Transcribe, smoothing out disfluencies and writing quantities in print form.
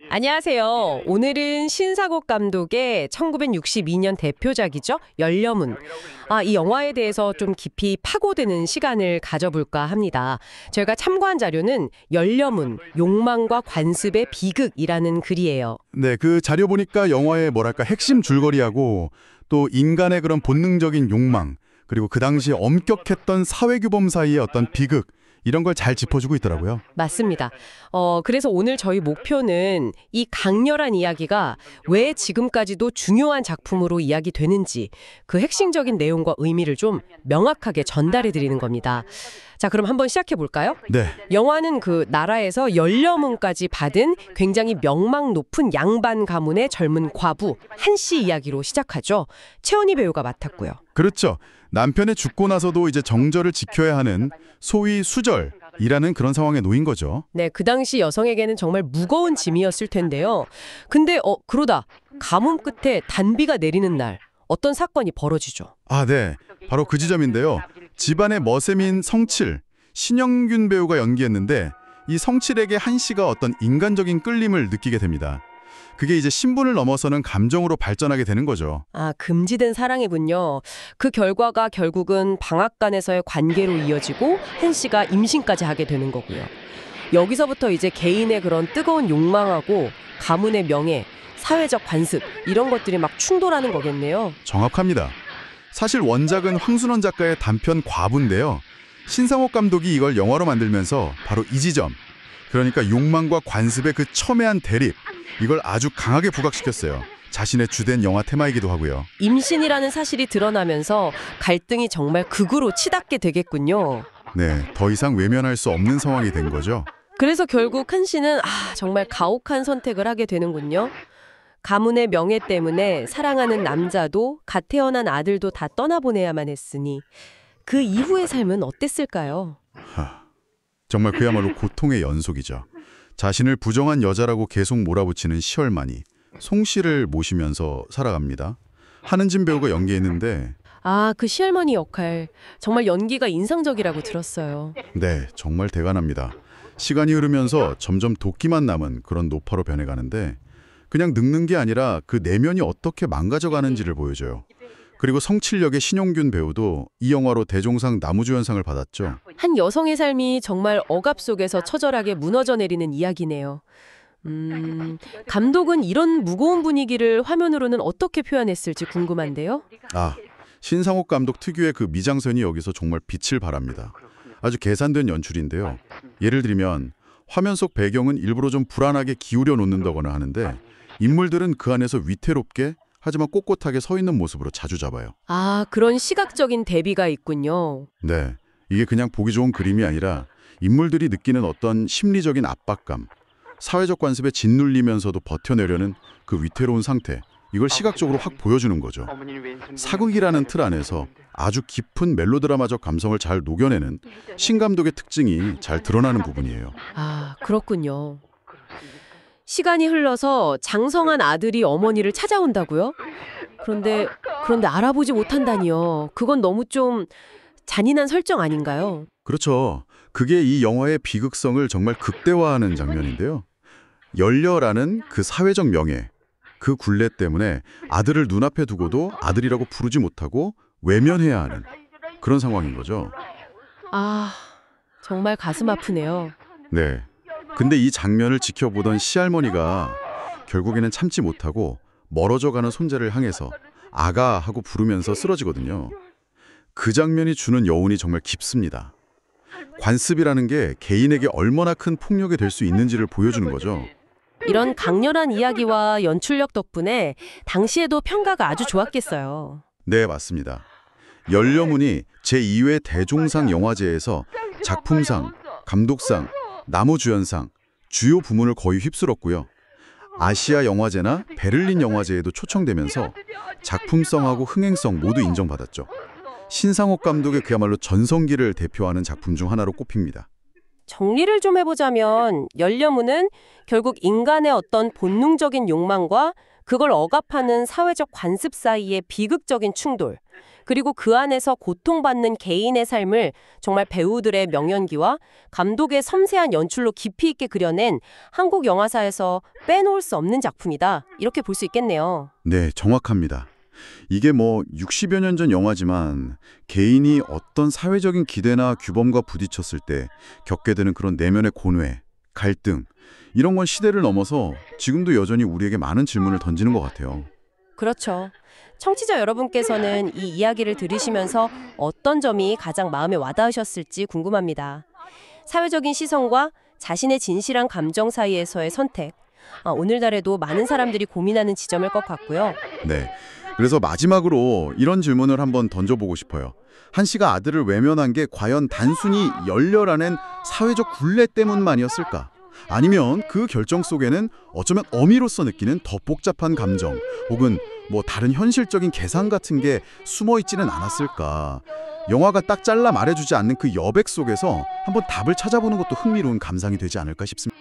안녕하세요. 오늘은 신사국 감독의 1962년 대표작이죠. 열려문. 이 영화에 대해서 좀 깊이 파고드는 시간을 가져볼까 합니다. 저희가 참고한 자료는 열려문, 욕망과 관습의 비극이라는 글이에요. 네, 그 자료 보니까 영화의 핵심 줄거리하고 또 인간의 그런 본능적인 욕망, 그리고 그 당시 엄격했던 사회규범 사이의 어떤 비극, 이런 걸 잘 짚어주고 있더라고요. 맞습니다. 그래서 오늘 저희 목표는 이 강렬한 이야기가 왜 지금까지도 중요한 작품으로 이야기되는지 그 핵심적인 내용과 의미를 좀 명확하게 전달해 드리는 겁니다. 자, 그럼 한번 시작해 볼까요? 네. 영화는 그 나라에서 열려문까지 받은 굉장히 명망 높은 양반 가문의 젊은 과부 한씨 이야기로 시작하죠. 최은희 배우가 맡았고요. 그렇죠. 남편이 죽고 나서도 이제 정절을 지켜야 하는 소위 수절이라는 그런 상황에 놓인 거죠. 네, 그 당시 여성에게는 정말 무거운 짐이었을 텐데요. 근데 그러다 가뭄 끝에 단비가 내리는 날 어떤 사건이 벌어지죠. 네. 바로 그 지점인데요. 집안의 머슴인 성칠, 신영균 배우가 연기했는데 이 성칠에게 한 씨가 어떤 인간적인 끌림을 느끼게 됩니다. 그게 이제 신분을 넘어서는 감정으로 발전하게 되는 거죠. 금지된 사랑이군요. 그 결과가 결국은 방앗간에서의 관계로 이어지고 한 씨가 임신까지 하게 되는 거고요. 여기서부터 이제 개인의 그런 뜨거운 욕망하고 가문의 명예, 사회적 관습 이런 것들이 막 충돌하는 거겠네요. 정확합니다. 사실 원작은 황순원 작가의 단편 과부인데요. 신상옥 감독이 이걸 영화로 만들면서 바로 이 지점, 그러니까 욕망과 관습의 그 첨예한 대립, 이걸 아주 강하게 부각시켰어요. 자신의 주된 영화 테마이기도 하고요. 임신이라는 사실이 드러나면서 갈등이 정말 극으로 치닫게 되겠군요. 네, 더 이상 외면할 수 없는 상황이 된 거죠. 그래서 결국 한 씨는 정말 가혹한 선택을 하게 되는군요. 가문의 명예 때문에 사랑하는 남자도 갓 태어난 아들도 다 떠나보내야만 했으니 그 이후의 삶은 어땠을까요? 정말 그야말로 고통의 연속이죠. 자신을 부정한 여자라고 계속 몰아붙이는 시얼마니, 송 씨를 모시면서 살아갑니다. 한은진 배우가 연기했는데 그 시할머니 역할 정말 연기가 인상적이라고 들었어요. 네, 정말 대단합니다. 시간이 흐르면서 점점 도끼만 남은 그런 노파로 변해가는데 그냥 늙는 게 아니라 그 내면이 어떻게 망가져가는지를 보여줘요. 그리고 성칠 역의 신용균 배우도 이 영화로 대종상 나무주연상을 받았죠. 한 여성의 삶이 정말 억압 속에서 처절하게 무너져 내리는 이야기네요. 감독은 이런 무거운 분위기를 화면으로는 어떻게 표현했을지 궁금한데요. 신상옥 감독 특유의 그 미장센이 여기서 정말 빛을 발합니다. 아주 계산된 연출인데요. 예를 들면 화면 속 배경은 일부러 좀 불안하게 기울여 놓는다거나 하는데 인물들은 그 안에서 위태롭게 하지만 꼿꼿하게 서 있는 모습으로 자주 잡아요. 그런 시각적인 대비가 있군요. 네, 이게 그냥 보기 좋은 그림이 아니라 인물들이 느끼는 어떤 심리적인 압박감, 사회적 관습에 짓눌리면서도 버텨내려는 그 위태로운 상태, 이걸 시각적으로 확 보여주는 거죠. 사극이라는 틀 안에서 아주 깊은 멜로드라마적 감성을 잘 녹여내는 신 감독의 특징이 잘 드러나는 부분이에요. 그렇군요. 시간이 흘러서 장성한 아들이 어머니를 찾아온다고요? 그런데 알아보지 못한다니요. 그건 너무 좀 잔인한 설정 아닌가요? 그렇죠. 그게 이 영화의 비극성을 정말 극대화하는 장면인데요. 열려라는 그 사회적 명예, 그 굴레 때문에 아들을 눈앞에 두고도 아들이라고 부르지 못하고 외면해야 하는 그런 상황인 거죠. 정말 가슴 아프네요. 네. 근데 이 장면을 지켜보던 시할머니가 결국에는 참지 못하고 멀어져가는 손자를 향해서 아가 하고 부르면서 쓰러지거든요. 그 장면이 주는 여운이 정말 깊습니다. 관습이라는 게 개인에게 얼마나 큰 폭력이 될 수 있는지를 보여주는 거죠. 이런 강렬한 이야기와 연출력 덕분에 당시에도 평가가 아주 좋았겠어요. 네, 맞습니다. 열려문이 제2회 대종상 영화제에서 작품상, 감독상, 나무주연상, 주요 부문을 거의 휩쓸었고요. 아시아 영화제나 베를린 영화제에도 초청되면서 작품성하고 흥행성 모두 인정받았죠. 신상옥 감독의 그야말로 전성기를 대표하는 작품 중 하나로 꼽힙니다. 정리를 좀 해보자면 열려문은 결국 인간의 어떤 본능적인 욕망과 그걸 억압하는 사회적 관습 사이의 비극적인 충돌, 그리고 그 안에서 고통받는 개인의 삶을 정말 배우들의 명연기와 감독의 섬세한 연출로 깊이 있게 그려낸 한국 영화사에서 빼놓을 수 없는 작품이다. 이렇게 볼 수 있겠네요. 네, 정확합니다. 이게 뭐 60여 년 전 영화지만 개인이 어떤 사회적인 기대나 규범과 부딪혔을 때 겪게 되는 그런 내면의 고뇌, 갈등 이런 건 시대를 넘어서 지금도 여전히 우리에게 많은 질문을 던지는 것 같아요. 그렇죠. 청취자 여러분께서는 이 이야기를 들으시면서 어떤 점이 가장 마음에 와닿으셨을지 궁금합니다. 사회적인 시선과 자신의 진실한 감정 사이에서의 선택. 오늘날에도 많은 사람들이 고민하는 지점일 것 같고요. 네. 그래서 마지막으로 이런 질문을 한번 던져보고 싶어요. 한 씨가 아들을 외면한 게 과연 단순히 열렬한 사회적 굴레 때문만이었을까? 아니면 그 결정 속에는 어쩌면 어미로서 느끼는 더 복잡한 감정 혹은 뭐 다른 현실적인 계산 같은 게 숨어 있지는 않았을까? 영화가 딱 잘라 말해주지 않는 그 여백 속에서 한번 답을 찾아보는 것도 흥미로운 감상이 되지 않을까 싶습니다.